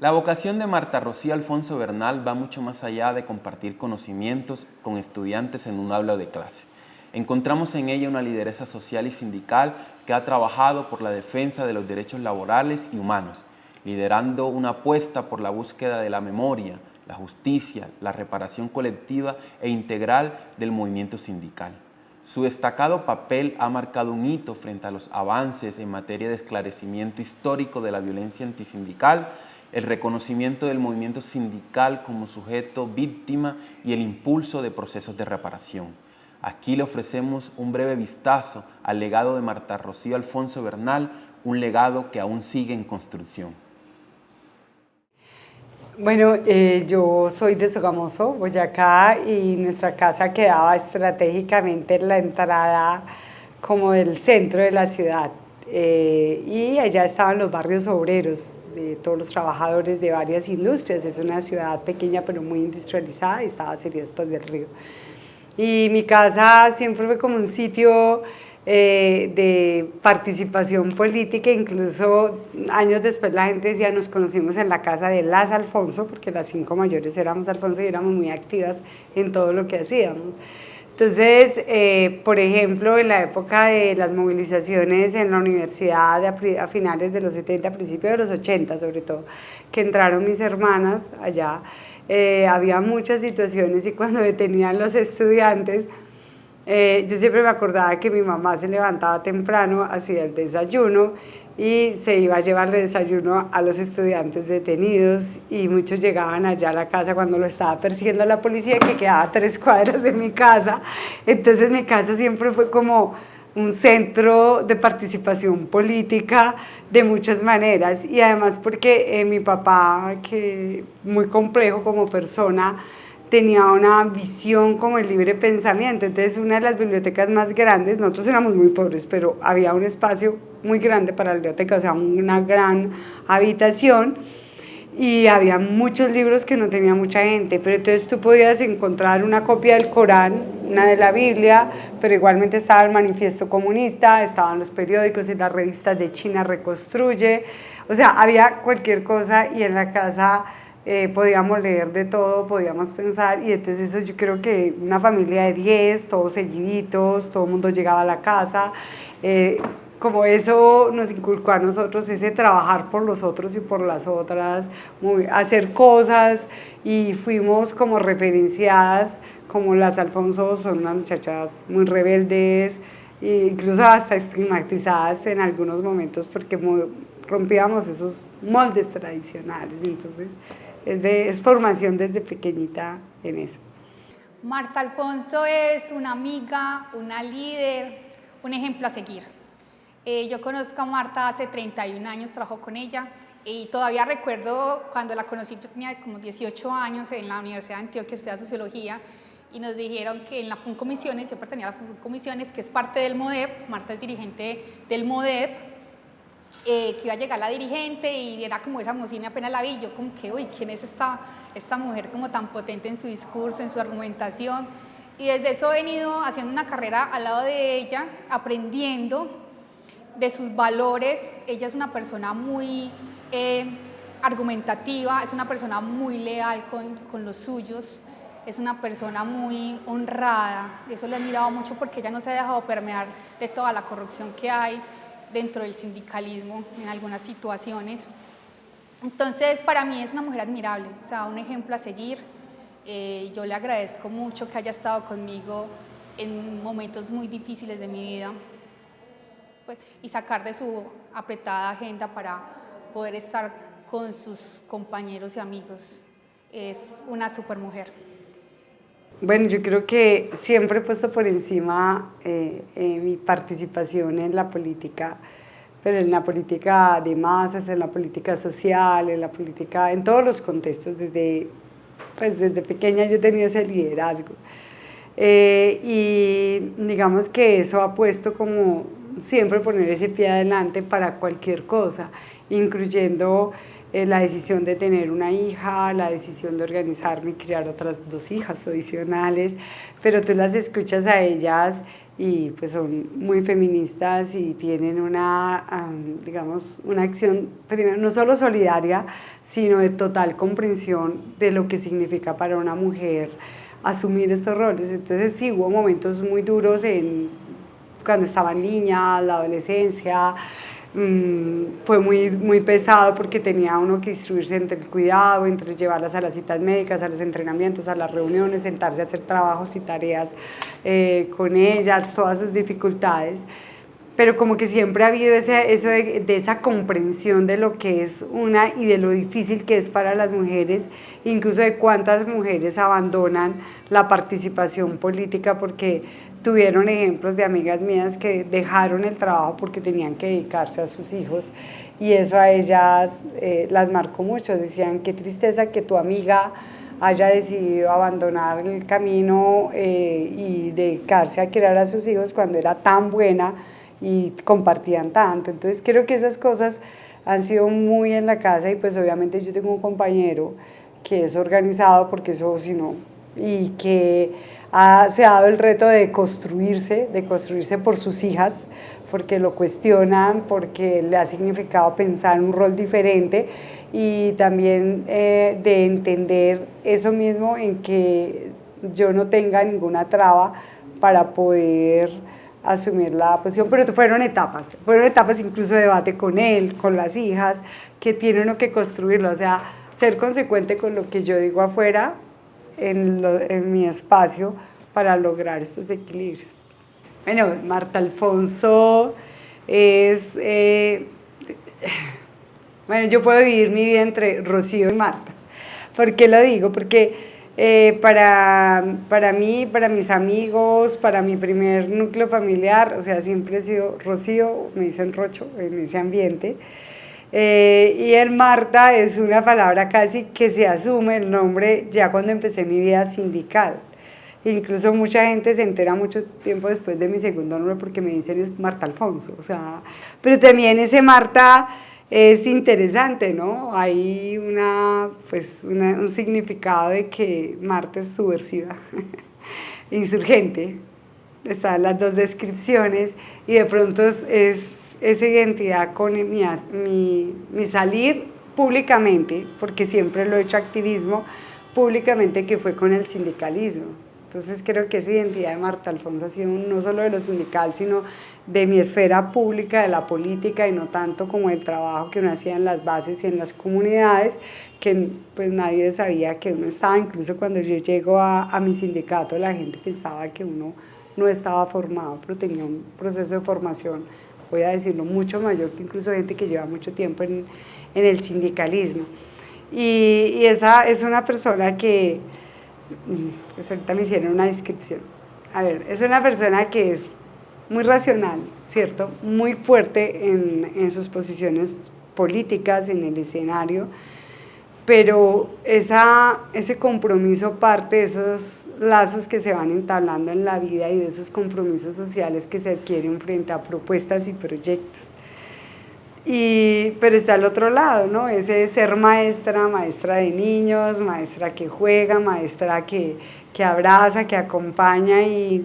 La vocación de Marta Rocío Alfonso Bernal va mucho más allá de compartir conocimientos con estudiantes en un aula de clase. Encontramos en ella una lideresa social y sindical que ha trabajado por la defensa de los derechos laborales y humanos, liderando una apuesta por la búsqueda de la memoria, la justicia, la reparación colectiva e integral del movimiento sindical. Su destacado papel ha marcado un hito frente a los avances en materia de esclarecimiento histórico de la violencia antisindical, el reconocimiento del movimiento sindical como sujeto víctima y el impulso de procesos de reparación. Aquí le ofrecemos un breve vistazo al legado de Marta Rocío Alfonso Bernal, un legado que aún sigue en construcción. Bueno, yo soy de Sogamoso, Boyacá, y nuestra casa quedaba estratégicamente en la entrada como del centro de la ciudad. Y allá estaban los barrios obreros de todos los trabajadores de varias industrias. Es una ciudad pequeña pero muy industrializada y estaba cerca después del río. Y mi casa siempre fue como un sitio de participación política, incluso años después la gente decía, nos conocimos en la casa de las Alfonso, porque las 5 mayores éramos Alfonso y éramos muy activas en todo lo que hacíamos. Entonces, por ejemplo, en la época de las movilizaciones en la universidad a finales de los 70, a principios de los 80 sobre todo, que entraron mis hermanas allá, había muchas situaciones y cuando detenían los estudiantes, yo siempre me acordaba que mi mamá se levantaba temprano, hacía el desayuno y se iba a llevarle desayuno a los estudiantes detenidos y muchos llegaban allá a la casa cuando lo estaba persiguiendo la policía, que quedaba a 3 cuadras de mi casa. Entonces mi casa siempre fue como un centro de participación política de muchas maneras y además porque mi papá, que muy complejo como persona, tenía una visión como el libre pensamiento. Entonces una de las bibliotecas más grandes, nosotros éramos muy pobres, pero había un espacio muy grande para la biblioteca, o sea, una gran habitación y había muchos libros que no tenía mucha gente, pero entonces tú podías encontrar una copia del Corán, una de la Biblia, pero igualmente estaba el Manifiesto Comunista, estaban los periódicos y las revistas de China Reconstruye, o sea, había cualquier cosa y en la casa podíamos leer de todo, podíamos pensar y entonces eso yo creo que una familia de 10, todos seguiditos, todo el mundo llegaba a la casa, como eso nos inculcó a nosotros ese trabajar por los otros y por las otras, hacer cosas y fuimos como referenciadas, como las Alfonso son unas muchachas muy rebeldes, e incluso hasta estigmatizadas en algunos momentos porque rompíamos esos moldes tradicionales, entonces es formación desde pequeñita en eso. Marta Alfonso es una amiga, una líder, un ejemplo a seguir. Yo conozco a Marta hace 31 años, trabajo con ella y todavía recuerdo cuando la conocí, yo tenía como 18 años en la Universidad de Antioquia, estudiaba Sociología y nos dijeron que en la Funcomisiones, yo pertenecía a la Funcomisiones, que es parte del MODEP, Marta es dirigente del MODEP, que iba a llegar la dirigente y era como esa mocina, apenas la vi, yo como que, uy, ¿quién es esta mujer como tan potente en su discurso, en su argumentación? Y desde eso he venido haciendo una carrera al lado de ella, aprendiendo de sus valores. Ella es una persona muy argumentativa, es una persona muy leal con los suyos, es una persona muy honrada, eso le he admirado mucho porque ella no se ha dejado permear de toda la corrupción que hay dentro del sindicalismo en algunas situaciones. Entonces, para mí es una mujer admirable, o sea, un ejemplo a seguir. Yo le agradezco mucho que haya estado conmigo en momentos muy difíciles de mi vida, pues, y sacar de su apretada agenda para poder estar con sus compañeros y amigos. Es una supermujer. Bueno, yo creo que siempre he puesto por encima mi participación en la política, pero en la política de masas, en la política social, en la política, en todos los contextos. Desde pequeña yo tenía ese liderazgo. Y digamos que eso ha puesto como siempre poner ese pie adelante para cualquier cosa, incluyendo la decisión de tener una hija, la decisión de organizarme y criar otras 2 hijas adicionales, pero tú las escuchas a ellas y pues son muy feministas y tienen una, digamos, una acción, primero, no solo solidaria, sino de total comprensión de lo que significa para una mujer asumir estos roles. Entonces sí, hubo momentos muy duros cuando estaban niñas, la adolescencia, fue muy pesado porque tenía uno que instruirse entre el cuidado, entre llevarlas a las citas médicas, a los entrenamientos, a las reuniones, sentarse a hacer trabajos y tareas con ellas, todas sus dificultades. Pero como que siempre ha habido eso de esa comprensión de lo que es y de lo difícil que es para las mujeres, incluso de cuántas mujeres abandonan la participación política porque tuvieron ejemplos de amigas mías que dejaron el trabajo porque tenían que dedicarse a sus hijos y eso a ellas las marcó mucho. Decían, qué tristeza que tu amiga haya decidido abandonar el camino y dedicarse a criar a sus hijos cuando era tan buena y compartían tanto. Entonces creo que esas cosas han sido muy en la casa y pues obviamente yo tengo un compañero que es organizado porque eso si no, y que se ha dado el reto de construirse por sus hijas, porque lo cuestionan, porque le ha significado pensar un rol diferente y también de entender eso mismo en que yo no tenga ninguna traba para poder asumir la posición, pero fueron etapas incluso de debate con él, con las hijas, que tiene uno que construirlo, o sea, ser consecuente con lo que yo digo afuera, en mi espacio, para lograr estos equilibrios. Bueno, Marta Alfonso es, bueno, yo puedo vivir mi vida entre Rocío y Marta. ¿Por qué lo digo? Porque para mí, para mis amigos, para mi primer núcleo familiar, o sea, siempre he sido Rocío, me dicen Rocho en ese ambiente, y el Marta es una palabra casi que se asume el nombre ya cuando empecé mi vida sindical. Incluso mucha gente se entera mucho tiempo después de mi segundo nombre porque me dicen es Marta Alfonso, o sea, pero también ese Marta es interesante, ¿no? Hay un significado de que Marta es subversiva, insurgente, están las 2 descripciones y de pronto es esa identidad con mi salir públicamente, porque siempre lo he hecho activismo, públicamente que fue con el sindicalismo. Entonces creo que esa identidad de Marta Alfonso ha sido no solo de lo sindical, sino de mi esfera pública, de la política y no tanto como el trabajo que uno hacía en las bases y en las comunidades, que pues nadie sabía que uno estaba, incluso cuando yo llego a mi sindicato la gente pensaba que uno no estaba formado, pero tenía un proceso de formación, voy a decirlo, mucho mayor que incluso gente que lleva mucho tiempo en el sindicalismo. Y esa es una persona que, pues ahorita me hicieron una descripción, a ver, es una persona que es muy racional, ¿cierto? Muy fuerte en sus posiciones políticas, en el escenario, pero ese compromiso parte de esos lazos que se van entablando en la vida y de esos compromisos sociales que se adquieren frente a propuestas y proyectos. Pero está al otro lado, ¿no? Ese ser maestra de niños, maestra que juega, maestra que abraza, que acompaña y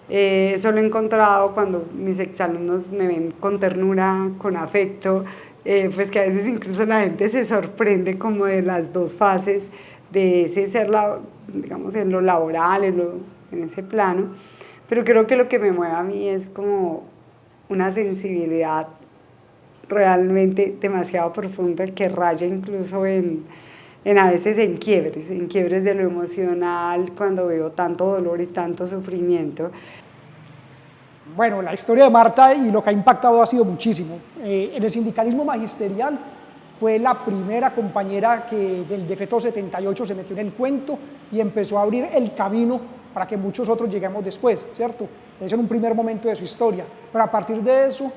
eso lo he encontrado cuando mis exalumnos me ven con ternura, con afecto, pues que a veces incluso la gente se sorprende como de las 2 fases de ese ser, digamos, en lo laboral, en ese plano, pero creo que lo que me mueve a mí es como una sensibilidad realmente demasiado profunda que raya incluso a veces en quiebres de lo emocional, cuando veo tanto dolor y tanto sufrimiento. Bueno, la historia de Marta y lo que ha impactado ha sido muchísimo. En el sindicalismo magisterial fue la primera compañera que del decreto 78 se metió en el cuento y empezó a abrir el camino para que muchos otros lleguemos después, ¿cierto? Eso en un primer momento de su historia, pero a partir de eso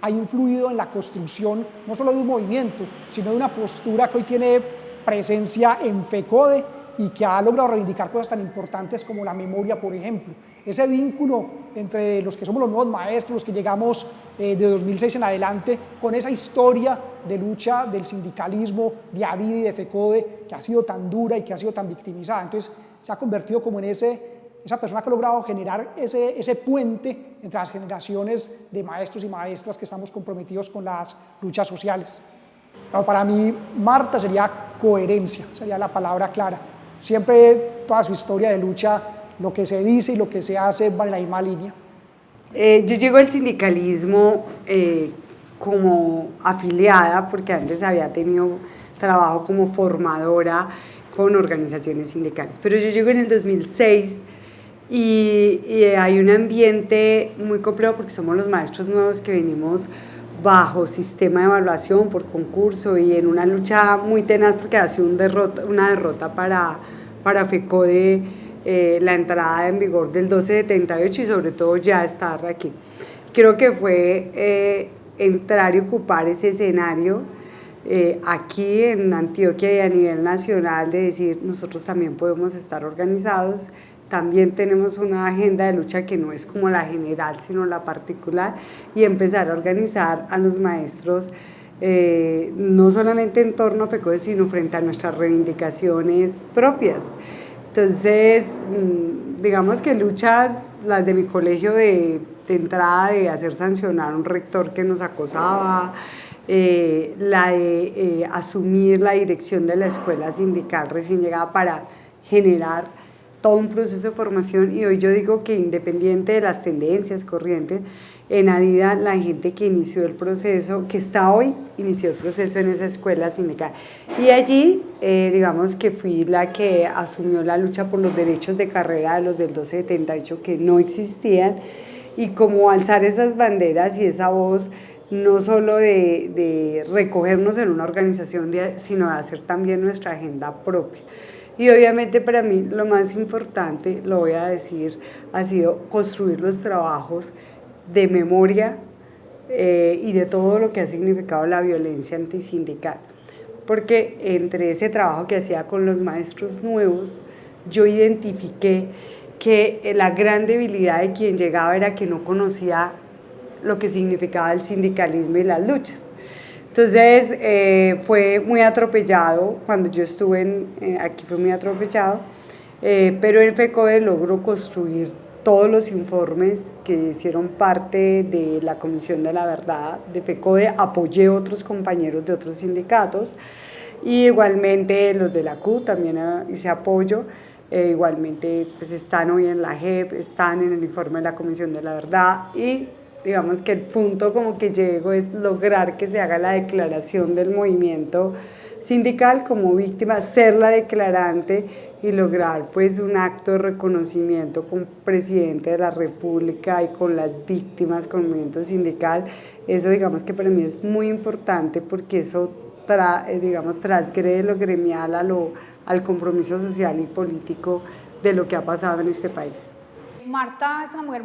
ha influido en la construcción no solo de un movimiento, sino de una postura que hoy tiene presencia en FECODE y que ha logrado reivindicar cosas tan importantes como la memoria, por ejemplo. Ese vínculo entre los que somos los nuevos maestros, los que llegamos de 2006 en adelante, con esa historia de lucha del sindicalismo, de ADID y de FECODE, que ha sido tan dura y que ha sido tan victimizada. Entonces se ha convertido como en esa persona que ha logrado generar ese puente entre las generaciones de maestros y maestras que estamos comprometidos con las luchas sociales. Pero para mí, Marta sería coherencia, sería la palabra clara. Siempre toda su historia de lucha, lo que se dice y lo que se hace va en la misma línea. Yo llego al sindicalismo como afiliada, porque antes había tenido trabajo como formadora con organizaciones sindicales. Pero yo llego en el 2006 y hay un ambiente muy complejo porque somos los maestros nuevos que venimos bajo sistema de evaluación por concurso y en una lucha muy tenaz porque ha sido una derrota para FECODE, la entrada en vigor del 1278 y sobre todo ya estar aquí. Creo que fue entrar y ocupar ese escenario aquí en Antioquia y a nivel nacional de decir nosotros también podemos estar organizados, también tenemos una agenda de lucha que no es como la general sino la particular y empezar a organizar a los maestros no solamente en torno a FECODE sino frente a nuestras reivindicaciones propias. Entonces, digamos que luchas, las de mi colegio de entrada de hacer sancionar a un rector que nos acosaba, la de asumir la dirección de la escuela sindical recién llegada para generar todo un proceso de formación y hoy yo digo que independiente de las tendencias corrientes, en ADIDA la gente que inició el proceso, que está hoy, inició el proceso en esa escuela sindical. Y allí, digamos que fui la que asumió la lucha por los derechos de carrera de los del 1278 que no existían y como alzar esas banderas y esa voz no solo de recogernos en una organización, sino de hacer también nuestra agenda propia. Y obviamente para mí lo más importante, lo voy a decir, ha sido construir los trabajos de memoria y de todo lo que ha significado la violencia antisindical. Porque entre ese trabajo que hacía con los maestros nuevos, yo identifiqué que la gran debilidad de quien llegaba era que no conocía lo que significaba el sindicalismo y las luchas. Entonces fue muy atropellado, cuando yo estuve aquí fue muy atropellado, pero en FECODE logró construir todos los informes que hicieron parte de la Comisión de la Verdad de FECODE, apoyé a otros compañeros de otros sindicatos y igualmente los de la CUT también hice apoyo, igualmente pues están hoy en la JEP, están en el informe de la Comisión de la Verdad y digamos que el punto como que llego es lograr que se haga la declaración del movimiento sindical como víctima, ser la declarante y lograr pues un acto de reconocimiento con el presidente de la República y con las víctimas, con el movimiento sindical. Eso digamos que para mí es muy importante porque eso digamos transgrede lo gremial al compromiso social y político de lo que ha pasado en este país. Marta es una mujer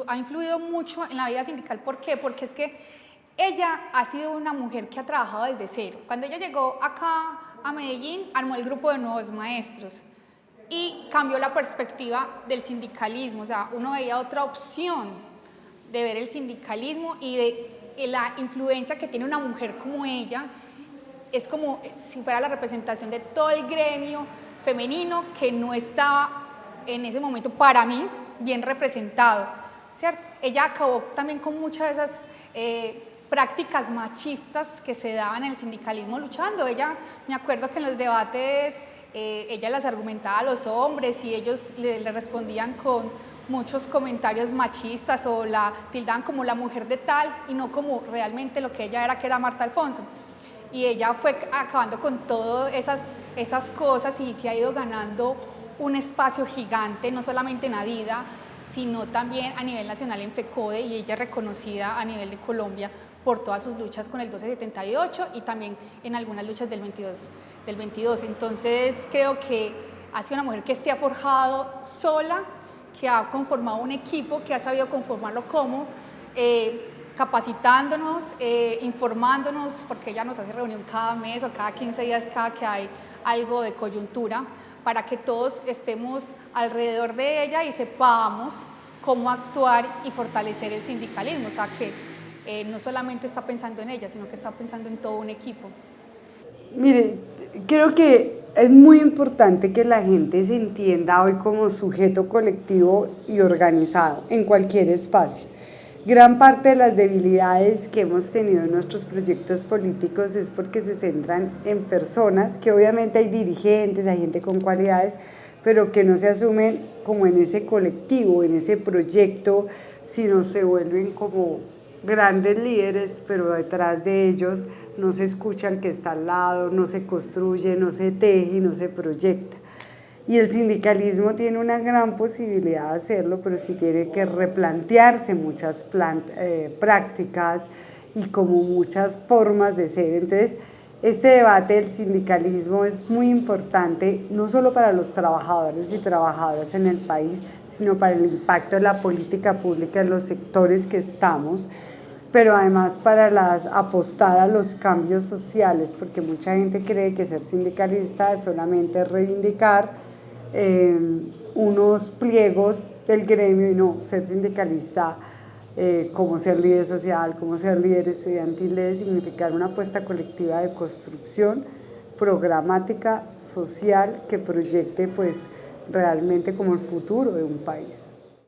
ha influido mucho en la vida sindical. ¿Por qué? Porque es que ella ha sido una mujer que ha trabajado desde cero. Cuando ella llegó acá a Medellín, armó el grupo de nuevos maestros y cambió la perspectiva del sindicalismo. O sea, uno veía otra opción de ver el sindicalismo y de la influencia que tiene una mujer como ella. Es como si fuera la representación de todo el gremio femenino que no estaba en ese momento para mí bien representado, ¿cierto? Ella acabó también con muchas de esas prácticas machistas que se daban en el sindicalismo luchando. Ella, me acuerdo que en los debates ella las argumentaba a los hombres y ellos le respondían con muchos comentarios machistas o la tildaban como la mujer de tal y no como realmente lo que ella era, que era Marta Alfonso. Y ella fue acabando con todas esas cosas y se ha ido ganando un espacio gigante, no solamente en ADIDA, sino también a nivel nacional en FECODE, y ella es reconocida a nivel de Colombia por todas sus luchas con el 1278 y también en algunas luchas del 22. Entonces creo que ha sido una mujer que se ha forjado sola, que ha conformado un equipo, que ha sabido conformarlo como capacitándonos, informándonos, porque ella nos hace reunión cada mes o cada 15 días, cada que hay algo de coyuntura para que todos estemos alrededor de ella y sepamos cómo actuar y fortalecer el sindicalismo, o sea que no solamente está pensando en ella, sino que está pensando en todo un equipo. Mire, creo que es muy importante que la gente se entienda hoy como sujeto colectivo y organizado en cualquier espacio. Gran parte de las debilidades que hemos tenido en nuestros proyectos políticos es porque se centran en personas, que obviamente hay dirigentes, hay gente con cualidades, pero que no se asumen como en ese colectivo, en ese proyecto, sino se vuelven como grandes líderes, pero detrás de ellos no se escucha al que está al lado, no se construye, no se teje, no se proyecta. Y el sindicalismo tiene una gran posibilidad de hacerlo, pero sí tiene que replantearse muchas prácticas y como muchas formas de ser. Entonces, este debate del sindicalismo es muy importante, no solo para los trabajadores y trabajadoras en el país, sino para el impacto de la política pública en los sectores que estamos, pero además para apostar a los cambios sociales, porque mucha gente cree que ser sindicalista es solamente reivindicar unos pliegos del gremio, y no, ser sindicalista, como ser líder social, como ser líder estudiantil, debe significar una apuesta colectiva de construcción programática social que proyecte pues realmente como el futuro de un país.